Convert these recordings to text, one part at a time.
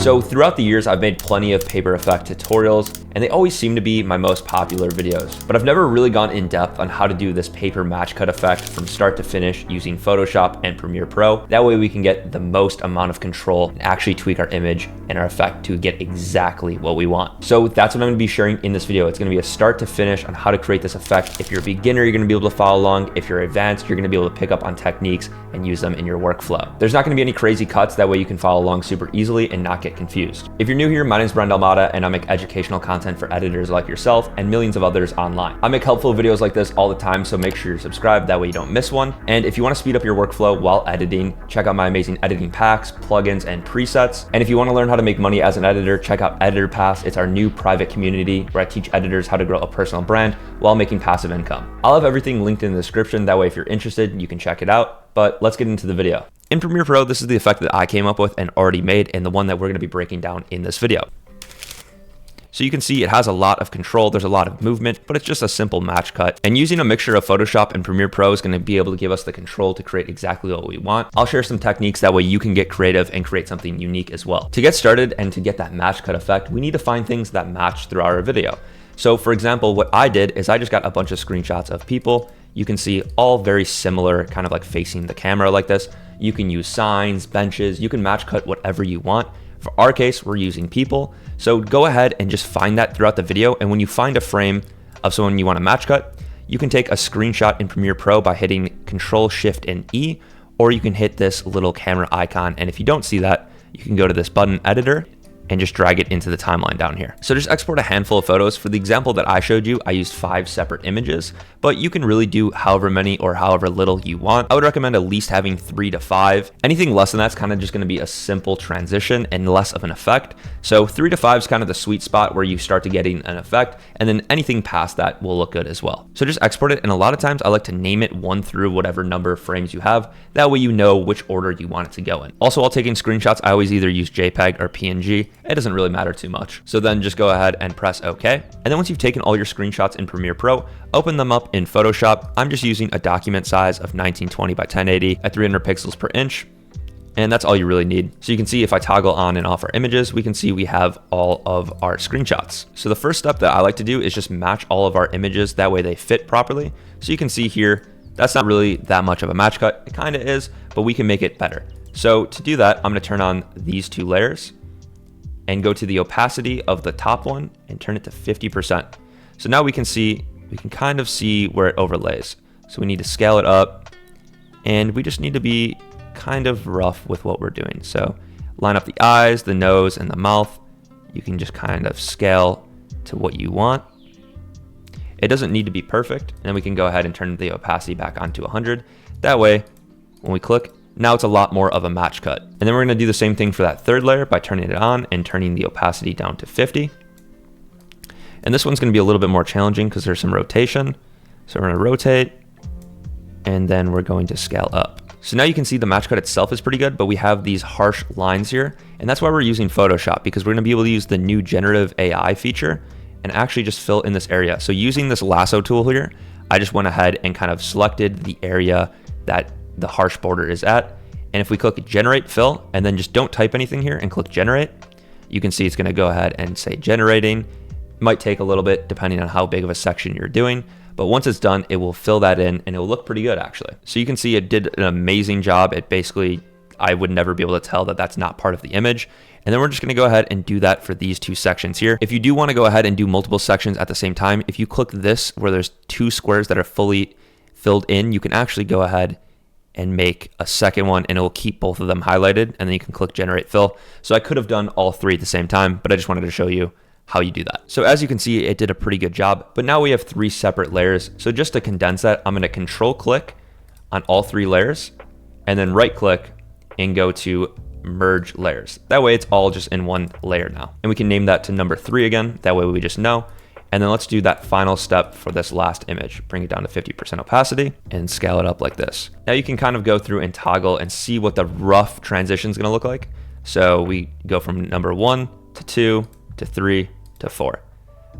So throughout the years, I've made plenty of paper effect tutorials, and they always seem to be my most popular videos. But I've never really gone in depth on how to do this paper match cut effect from start to finish using Photoshop and Premiere Pro. That way we can get the most amount of control and actually tweak our image and our effect to get exactly what we want. So that's what I'm gonna be sharing in this video. It's gonna be a start to finish on how to create this effect. If you're a beginner, you're gonna be able to follow along. If you're advanced, you're gonna be able to pick up on techniques and use them in your workflow. There's not gonna be any crazy cuts, that way you can follow along super easily and not get confused. If you're new here, my name is Brent Almada, and I make educational content for editors like yourself and millions of others online. I make helpful videos like this all the time, so make sure you're subscribed, that way you don't miss one. And if you wanna speed up your workflow while editing, check out my amazing editing packs, plugins, and presets. And if you wanna learn how to make money as an editor, check out Editor Pass. It's our new private community where I teach editors how to grow a personal brand while making passive income. I'll have everything linked in the description, that way if you're interested, you can check it out. But let's get into the video. In Premiere Pro, this is the effect that I came up with and already made, and the one that we're gonna be breaking down in this video. So you can see it has a lot of control, there's a lot of movement, but it's just a simple match cut. And using a mixture of Photoshop and Premiere Pro is gonna be able to give us the control to create exactly what we want. I'll share some techniques, that way you can get creative and create something unique as well. To get started and to get that match cut effect, we need to find things that match throughout our video. So for example, what I did is I just got a bunch of screenshots of people. You can see all very similar, kind of like facing the camera like this. You can use signs, benches, you can match cut whatever you want. For our case, we're using people. So go ahead and just find that throughout the video. And when you find a frame of someone you want to match cut, you can take a screenshot in Premiere Pro by hitting Control Shift and E, or you can hit this little camera icon. And if you don't see that, you can go to this button editor and just drag it into the timeline down here. So just export a handful of photos. For the example that I showed you, I used 5 separate images, but you can really do however many or however little you want. I would recommend at least having 3 to 5. Anything less than that's kind of just gonna be a simple transition and less of an effect. So 3 to 5 is kind of the sweet spot where you start to getting an effect, and then anything past that will look good as well. So just export it, and a lot of times I like to name it 1 through whatever number of frames you have. That way you know which order you want it to go in. Also, while taking screenshots, I always either use JPEG or PNG. It doesn't really matter too much. So then just go ahead and press OK. And then once you've taken all your screenshots in Premiere Pro, open them up in Photoshop. I'm just using a document size of 1920 by 1080 at 300 pixels per inch. And that's all you really need. So you can see if I toggle on and off our images, we can see we have all of our screenshots. So the first step that I like to do is just match all of our images. That way they fit properly. So you can see here, that's not really that much of a match cut. It kind of is, but we can make it better. So to do that, I'm going to turn on these 2 layers and go to the opacity of the top one and turn it to 50%. So now we can kind of see where it overlays. So we need to scale it up, and we just need to be kind of rough with what we're doing. So line up the eyes, the nose, and the mouth. You can just kind of scale to what you want. It doesn't need to be perfect. And then we can go ahead and turn the opacity back on to 100. That way, when we click, now it's a lot more of a match cut. And then we're gonna do the same thing for that 3rd layer by turning it on and turning the opacity down to 50. And this one's gonna be a little bit more challenging because there's some rotation. So we're gonna rotate, and then we're going to scale up. So now you can see the match cut itself is pretty good, but we have these harsh lines here. And that's why we're using Photoshop, because we're gonna be able to use the new generative AI feature and actually just fill in this area. So using this lasso tool here, I just went ahead and kind of selected the area that the harsh border is at. And if we click generate fill and then just don't type anything here and click generate, you can see it's gonna go ahead and say generating. It might take a little bit depending on how big of a section you're doing, but once it's done, it will fill that in and it will look pretty good actually. So you can see it did an amazing job. It basically, I would never be able to tell that that's not part of the image. And then we're just gonna go ahead and do that for these 2 sections here. If you do wanna go ahead and do multiple sections at the same time, if you click this where there's 2 squares that are fully filled in, you can actually go ahead and make a second one, and it will keep both of them highlighted, and then you can click generate fill. So I could have done all 3 at the same time, but I just wanted to show you how you do that. So as you can see, it did a pretty good job, but now we have 3 separate layers. So just to condense that, I'm gonna control click on all 3 layers, and then right click and go to merge layers. That way it's all just in one layer now. And we can name that to number 3 again. That way we just know. And then let's do that final step for this last image. Bring it down to 50% opacity and scale it up like this. Now you can kind of go through and toggle and see what the rough transition is gonna look like. So we go from number 1 to 2 to 3 to 4.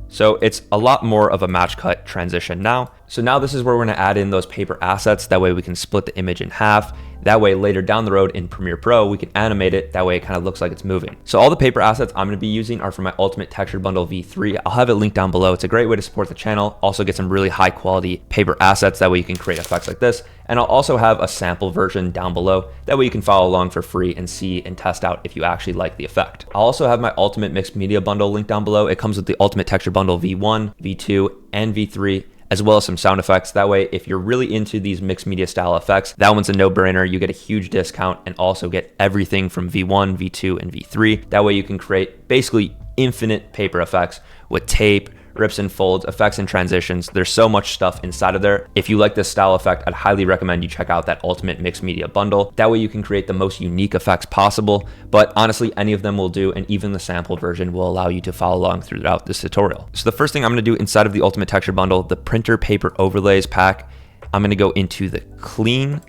So it's a lot more of a match cut transition now. So now this is where we're gonna add in those paper assets. That way we can split the image in half. That way later down the road in Premiere Pro, we can animate it. That way it kind of looks like it's moving. So all the paper assets I'm going to be using are from my Ultimate Texture Bundle V3. I'll have it linked down below. It's a great way to support the channel. Also get some really high quality paper assets. That way you can create effects like this. And I'll also have a sample version down below. That way you can follow along for free and see and test out if you actually like the effect. I'll also have my Ultimate Mixed Media Bundle linked down below. It comes with the Ultimate Texture Bundle V1, V2, and V3, as well as some sound effects. That way, if you're really into these mixed media style effects, that one's a no-brainer. You get a huge discount and also get everything from V1, V2, and V3. That way you can create basically infinite paper effects with tape, rips and folds, effects and transitions. There's so much stuff inside of there. If you like this style effect, I'd highly recommend you check out that Ultimate Mixed Media Bundle. That way you can create the most unique effects possible, but honestly, any of them will do, and even the sample version will allow you to follow along throughout this tutorial. So the first thing I'm gonna do inside of the Ultimate Texture Bundle, the printer paper overlays pack, I'm gonna go into the clean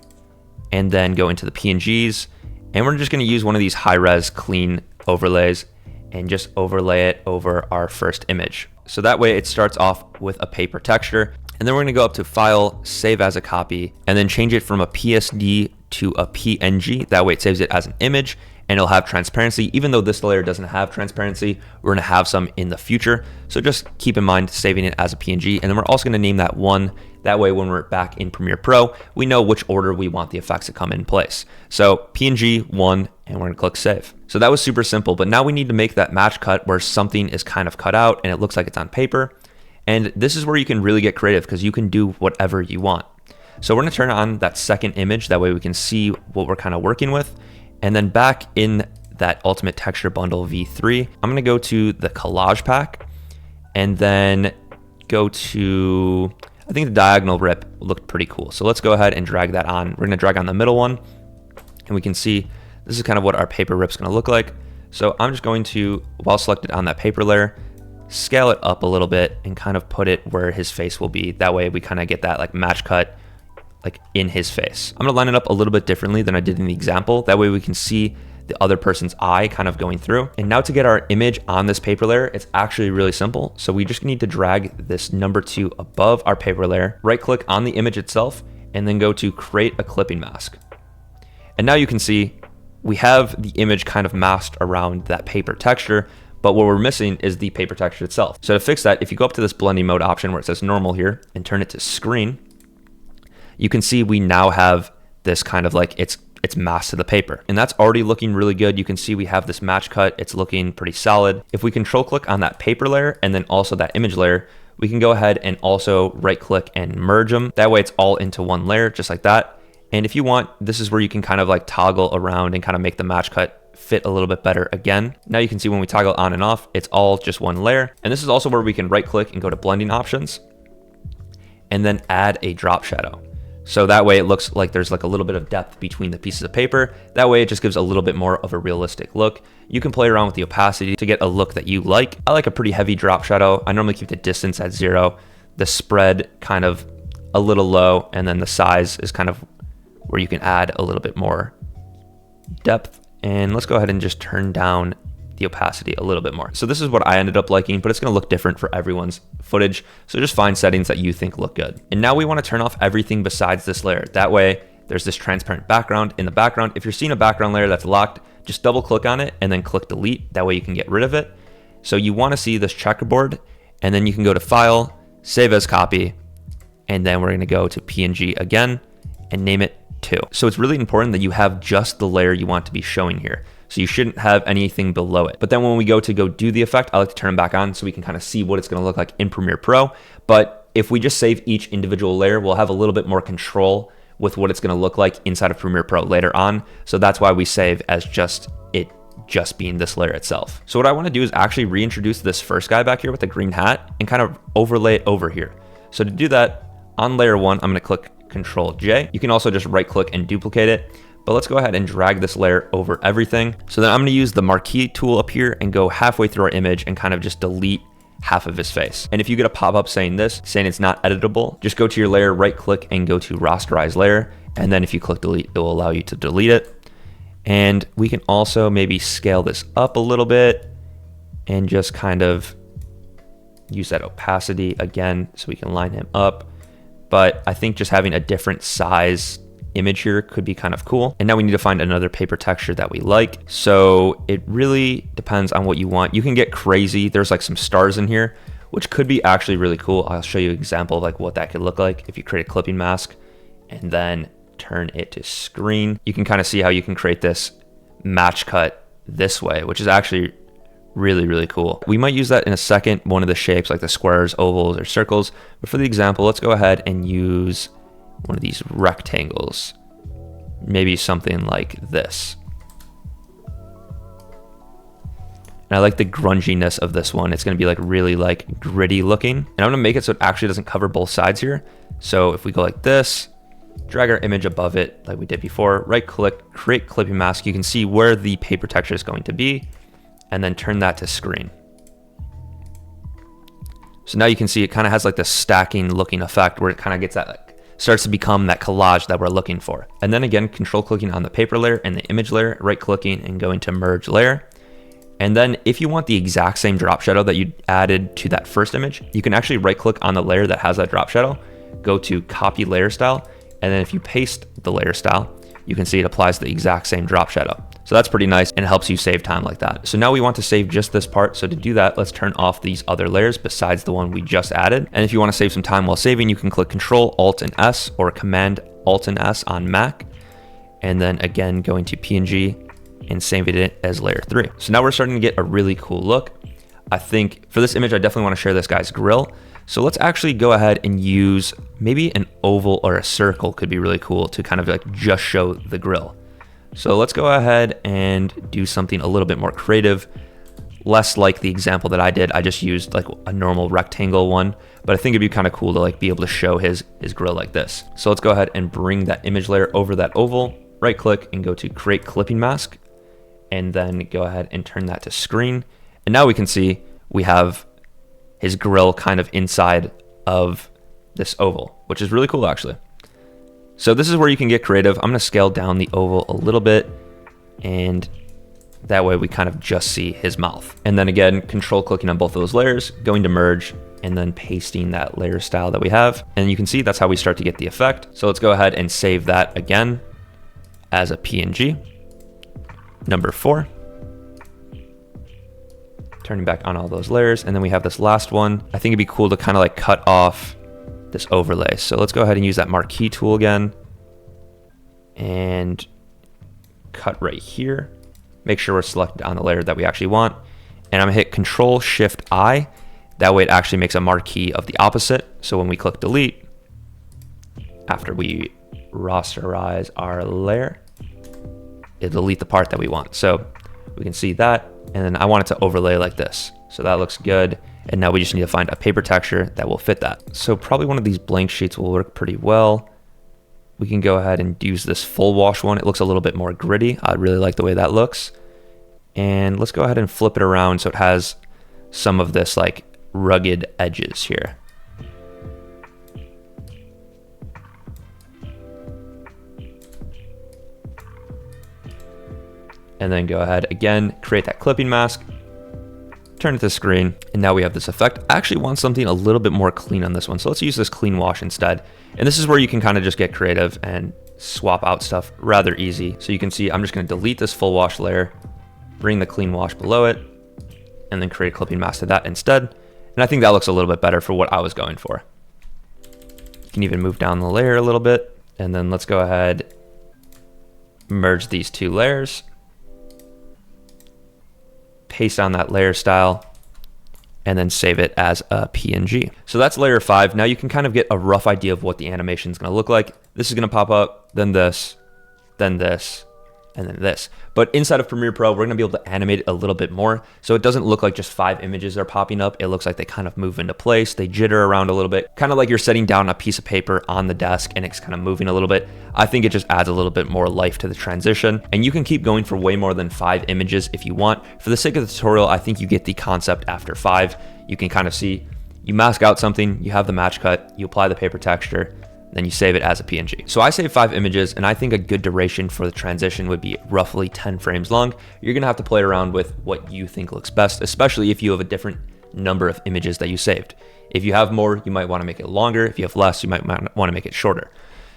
and then go into the PNGs, and we're just gonna use one of these high-res clean overlays and just overlay it over our first image. So that way it starts off with a paper texture, and then we're gonna go up to File, Save as a Copy, and then change it from a PSD to a PNG. That way it saves it as an image, and it'll have transparency. Even though this layer doesn't have transparency, we're gonna have some in the future. So just keep in mind saving it as a PNG, and then we're also gonna name that one. That way when we're back in Premiere Pro, we know which order we want the effects to come in place. So PNG 1, and we're gonna click Save. So that was super simple, but now we need to make that match cut where something is kind of cut out and it looks like it's on paper. And this is where you can really get creative because you can do whatever you want. So we're gonna turn on that second image. That way we can see what we're kind of working with. And then back in that Ultimate Texture Bundle V3, I'm gonna go to the Collage pack and then go to, I think the diagonal rip looked pretty cool. So let's go ahead and drag that on. We're gonna drag on the middle one, and we can see this is kind of what our paper rip's gonna look like. So I'm just going to, while selected on that paper layer, scale it up a little bit and kind of put it where his face will be. That way we kind of get that like match cut like in his face. I'm gonna line it up a little bit differently than I did in the example. That way we can see the other person's eye kind of going through. And now to get our image on this paper layer, it's actually really simple. So we just need to drag this number 2 above our paper layer, right click on the image itself, and then go to create a clipping mask. And now you can see we have the image kind of masked around that paper texture, but what we're missing is the paper texture itself. So to fix that, if you go up to this blending mode option where it says normal here and turn it to screen, you can see we now have this kind of like it's masked to the paper, and that's already looking really good. You can see we have this match cut. It's looking pretty solid. If we control click on that paper layer and then also that image layer, we can go ahead and also right click and merge them. That way it's all into one layer, just like that. And if you want, this is where you can kind of like toggle around and kind of make the match cut fit a little bit better again. Now you can see when we toggle on and off, it's all just one layer. And this is also where we can right click and go to blending options and then add a drop shadow. So that way it looks like there's like a little bit of depth between the pieces of paper. That way it just gives a little bit more of a realistic look. You can play around with the opacity to get a look that you like. I like a pretty heavy drop shadow. I normally keep the distance at 0, the spread kind of a little low, and then the size is kind of where you can add a little bit more depth. And let's go ahead and just turn down the opacity a little bit more. So this is what I ended up liking, but it's gonna look different for everyone's footage. So just find settings that you think look good. And now we wanna turn off everything besides this layer. That way there's this transparent background in the background. If you're seeing a background layer that's locked, just double click on it and then click delete. That way you can get rid of it. So you wanna see this checkerboard, and then you can go to File, Save as Copy, and then we're gonna go to PNG again and name it 2. So it's really important that you have just the layer you want to be showing here. So you shouldn't have anything below it. But then when we go to do the effect, I like to turn them back on so we can kind of see what it's gonna look like in Premiere Pro. But if we just save each individual layer, we'll have a little bit more control with what it's gonna look like inside of Premiere Pro later on. So that's why we save as just being this layer itself. So what I wanna do is actually reintroduce this first guy back here with the green hat and kind of overlay it over here. So to do that, on layer 1, I'm gonna click Control J. You can also just right click and duplicate it. But let's go ahead and drag this layer over everything. So then I'm gonna use the marquee tool up here and go halfway through our image and kind of just delete half of his face. And if you get a pop-up saying it's not editable, just go to your layer, right click and go to rasterize layer. And then if you click delete, it will allow you to delete it. And we can also maybe scale this up a little bit and just kind of use that opacity again so we can line him up. But I think just having a different size image here could be kind of cool. And now we need to find another paper texture that we like. So it really depends on what you want. You can get crazy. There's like some stars in here, which could be actually really cool. I'll show you an example of like what that could look like if you create a clipping mask and then turn it to screen. You can kind of see how you can create this match cut this way, which is actually really, really cool. We might use that in a second, one of the shapes like the squares, ovals, or circles. But for the example, let's go ahead and use one of these rectangles, maybe something like this. And I like the grunginess of this one. It's gonna be like really like gritty looking. And I'm gonna make it so it actually doesn't cover both sides here. So if we go like this, drag our image above it like we did before, right click, create clipping mask, you can see where the paper texture is going to be, and then turn that to screen. So now you can see it kind of has like this stacking looking effect where it kind of gets that, like, starts to become that collage that we're looking for. And then again, control clicking on the paper layer and the image layer, right clicking and going to merge layer. And then if you want the exact same drop shadow that you added to that first image, you can actually right click on the layer that has that drop shadow, go to copy layer style. And then if you paste the layer style, you can see it applies the exact same drop shadow. So that's pretty nice and it helps you save time like that. So now we want to save just this part. So to do that, let's turn off these other layers besides the one we just added. And if you want to save some time while saving, you can click Control Alt and S or Command Alt and S on Mac. And then again, going to PNG and saving it as layer 3. So now we're starting to get a really cool look. I think for this image, I definitely want to share this guy's grill. So let's actually go ahead and use maybe an oval or a circle could be really cool to kind of like just show the grill. So let's go ahead and do something a little bit more creative, less like the example that I did. I just used like a normal rectangle one, but I think it'd be kind of cool to like be able to show his grill like this. So let's go ahead and bring that image layer over that oval, right click and go to create clipping mask, and then go ahead and turn that to screen. And now we can see we have his grill kind of inside of this oval, which is really cool actually. So this is where you can get creative. I'm gonna scale down the oval a little bit, and that way we kind of just see his mouth. And then again, control clicking on both of those layers, going to merge, and then pasting that layer style that we have. And you can see that's how we start to get the effect. So let's go ahead and save that again as a PNG. Number 4. Turning back on all those layers. And then we have this last one. I think it'd be cool to kind of like cut off this overlay. So let's go ahead and use that marquee tool again and cut right here. Make sure we're selected on the layer that we actually want. And I'm gonna hit Control Shift I. That way it actually makes a marquee of the opposite. So when we click delete, after we rasterize our layer, it'll delete the part that we want. So we can see that. And then I want it to overlay like this. So that looks good. And now we just need to find a paper texture that will fit that. So probably one of these blank sheets will work pretty well. We can go ahead and use this full wash one. It looks a little bit more gritty. I really like the way that looks. And let's go ahead and flip it around so it has some of this like rugged edges here. And then go ahead again, create that clipping mask, turn it to screen, and now we have this effect. I actually want something a little bit more clean on this one, so let's use this clean wash instead. And this is where you can kind of just get creative and swap out stuff rather easy. So you can see I'm just going to delete this full wash layer, bring the clean wash below it, and then create a clipping mask to that instead. And I think that looks a little bit better for what I was going for. You can even move down the layer a little bit, and then let's go ahead, merge these two layers, paste on that layer style, and then save it as a PNG. So that's layer 5. Now you can kind of get a rough idea of what the animation is going to look like. This is going to pop up, then this, then this, and then this. But inside of Premiere Pro, we're going to be able to animate it a little bit more. So it doesn't look like just 5 images are popping up. It looks like they kind of move into place. They jitter around a little bit, kind of like you're setting down a piece of paper on the desk and it's kind of moving a little bit. I think it just adds a little bit more life to the transition. And you can keep going for way more than 5 images if you want. For the sake of the tutorial, I think you get the concept after 5. You can kind of see, you mask out something, you have the match cut, you apply the paper texture, then you save it as a PNG. So I save 5 images, and I think a good duration for the transition would be roughly 10 frames long. You're gonna have to play around with what you think looks best, especially if you have a different number of images that you saved. If you have more, you might wanna make it longer. If you have less, you might wanna make it shorter.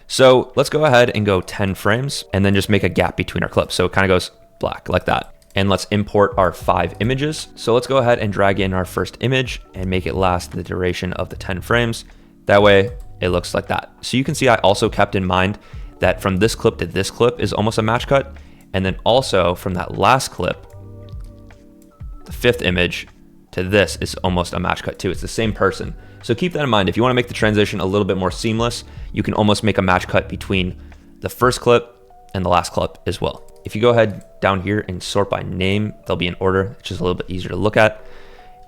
So let's go ahead and go 10 frames and then just make a gap between our clips. So it kind of goes black like that. And let's import our 5 images. So let's go ahead and drag in our first image and make it last the duration of the 10 frames. That way it looks like that. So you can see I also kept in mind that from this clip to this clip is almost a match cut. And then also from that last clip, the 5th image to this is almost a match cut too. It's the same person. So keep that in mind. If you want to make the transition a little bit more seamless, you can almost make a match cut between the first clip and the last clip as well. If you go ahead down here and sort by name, they'll be in order. It's just a little bit easier to look at.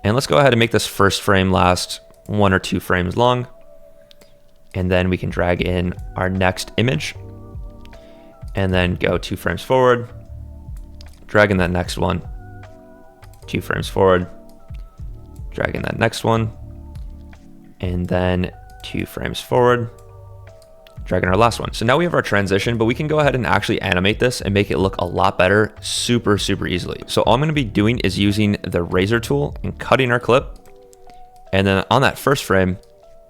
And let's go ahead and make this first frame last 1 or 2 frames long. And then we can drag in our next image and then go 2 frames forward, drag in that next one, 2 frames forward, drag in that next one, and then 2 frames forward, drag in our last one. So now we have our transition, but we can go ahead and actually animate this and make it look a lot better super easily. So all I'm gonna be doing is using the razor tool and cutting our clip. And then on that first frame,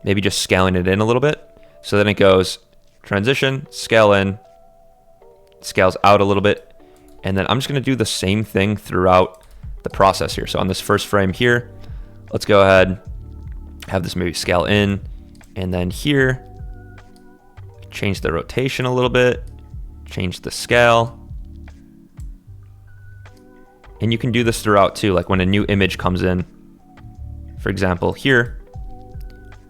maybe just scaling it in a little bit. So then it goes transition, scale in, scales out a little bit. And then I'm just gonna do the same thing throughout the process here. So on this first frame here, let's go ahead, have this maybe scale in, and then here, change the rotation a little bit, change the scale. And you can do this throughout too, like when a new image comes in. For example, here,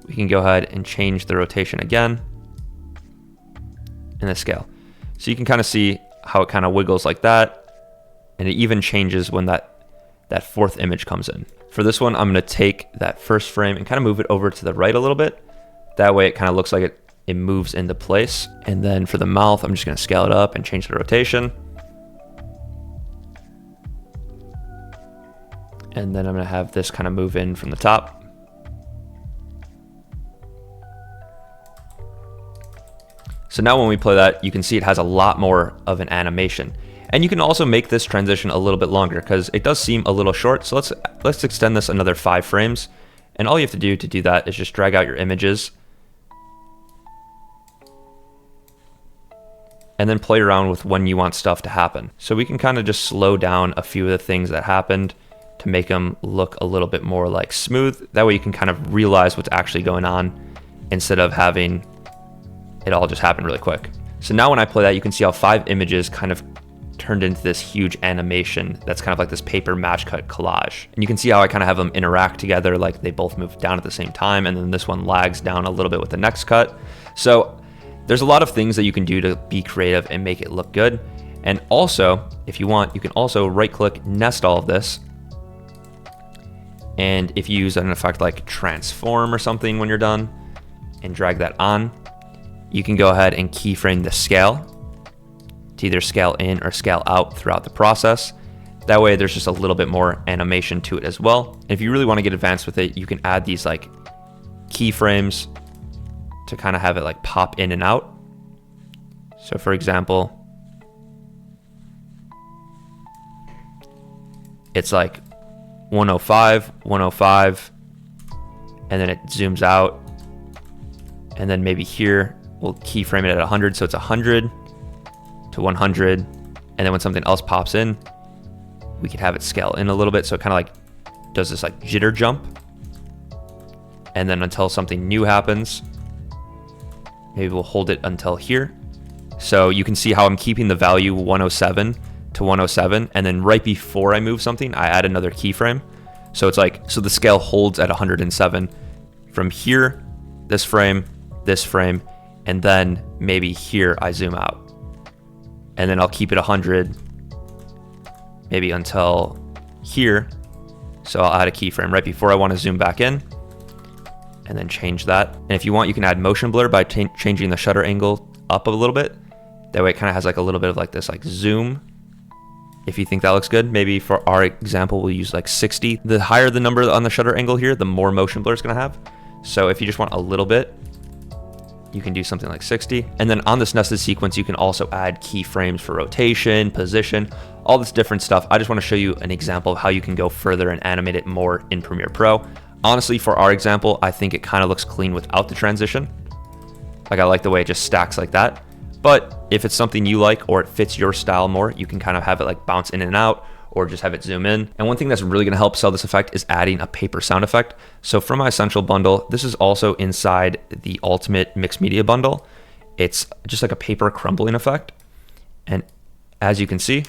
we can go ahead and change the rotation again and the scale. So you can kind of see how it kind of wiggles like that. And it even changes when that 4th image comes in. For this one, I'm gonna take that first frame and kind of move it over to the right a little bit. That way it kind of looks like it moves into place. And then for the mouth, I'm just gonna scale it up and change the rotation. And then I'm gonna have this kind of move in from the top. So now when we play that, you can see it has a lot more of an animation. And you can also make this transition a little bit longer because it does seem a little short. So let's extend this another 5 frames. And all you have to do that is just drag out your images and then play around with when you want stuff to happen. So we can kind of just slow down a few of the things that happened to make them look a little bit more like smooth. That way you can kind of realize what's actually going on instead of having it all just happen really quick. So now when I play that, you can see how 5 images kind of turned into this huge animation that's kind of like this paper match cut collage. And you can see how I kind of have them interact together, like they both move down at the same time, and then this one lags down a little bit with the next cut. So there's a lot of things that you can do to be creative and make it look good. And also, if you want, you can also right click, nest all of this. And if you use an effect like transform or something when you're done and drag that on, you can go ahead and keyframe the scale to either scale in or scale out throughout the process. That way there's just a little bit more animation to it as well. And if you really want to get advanced with it, you can add these like keyframes to kind of have it like pop in and out. So for example, it's like 105, 105, and then it zooms out. And then maybe here, we'll keyframe it at 100. So it's 100 to 100. And then when something else pops in, we could have it scale in a little bit. So it kind of like does this like jitter jump. And then until something new happens, maybe we'll hold it until here. So you can see how I'm keeping the value 107 to 107. And then right before I move something, I add another keyframe. So it's like, so the scale holds at 107 from here, this frame, and then maybe here I zoom out. And then I'll keep it 100, maybe until here. So I'll add a keyframe right before I want to zoom back in, and then change that. And if you want, you can add motion blur by changing the shutter angle up a little bit. That way it kind of has like a little bit of like this like zoom. If you think that looks good, maybe for our example, we'll use like 60. The higher the number on the shutter angle here, the more motion blur it's gonna have. So if you just want a little bit, you can do something like 60. And then on this nested sequence, you can also add keyframes for rotation, position, all this different stuff. I just want to show you an example of how you can go further and animate it more in Premiere Pro. Honestly, for our example, I think it kind of looks clean without the transition. Like I like the way it just stacks like that. But if it's something you like or it fits your style more, you can kind of have it like bounce in and out or just have it zoom in. And one thing that's really gonna help sell this effect is adding a paper sound effect. So from my essential bundle, this is also inside the ultimate mixed media bundle. It's just like a paper crumbling effect. And as you can see,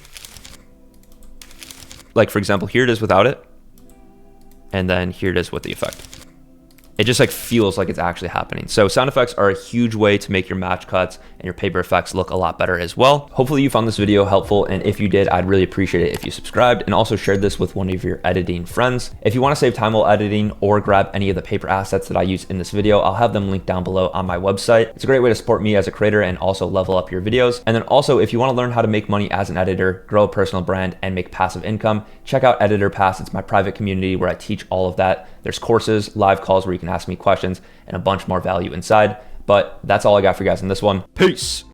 like for example, here it is without it. And then here it is with the effect. It just like feels like it's actually happening. So sound effects are a huge way to make your match cuts and your paper effects look a lot better as well. Hopefully you found this video helpful. And if you did, I'd really appreciate it if you subscribed and also shared this with one of your editing friends. If you want to save time while editing or grab any of the paper assets that I use in this video, I'll have them linked down below on my website. It's a great way to support me as a creator and also level up your videos. And then also, if you want to learn how to make money as an editor, grow a personal brand, and make passive income, check out Editor Pass. It's my private community where I teach all of that. There's courses, live calls where you can ask me questions, and a bunch more value inside. But that's all I got for you guys in this one. Peace.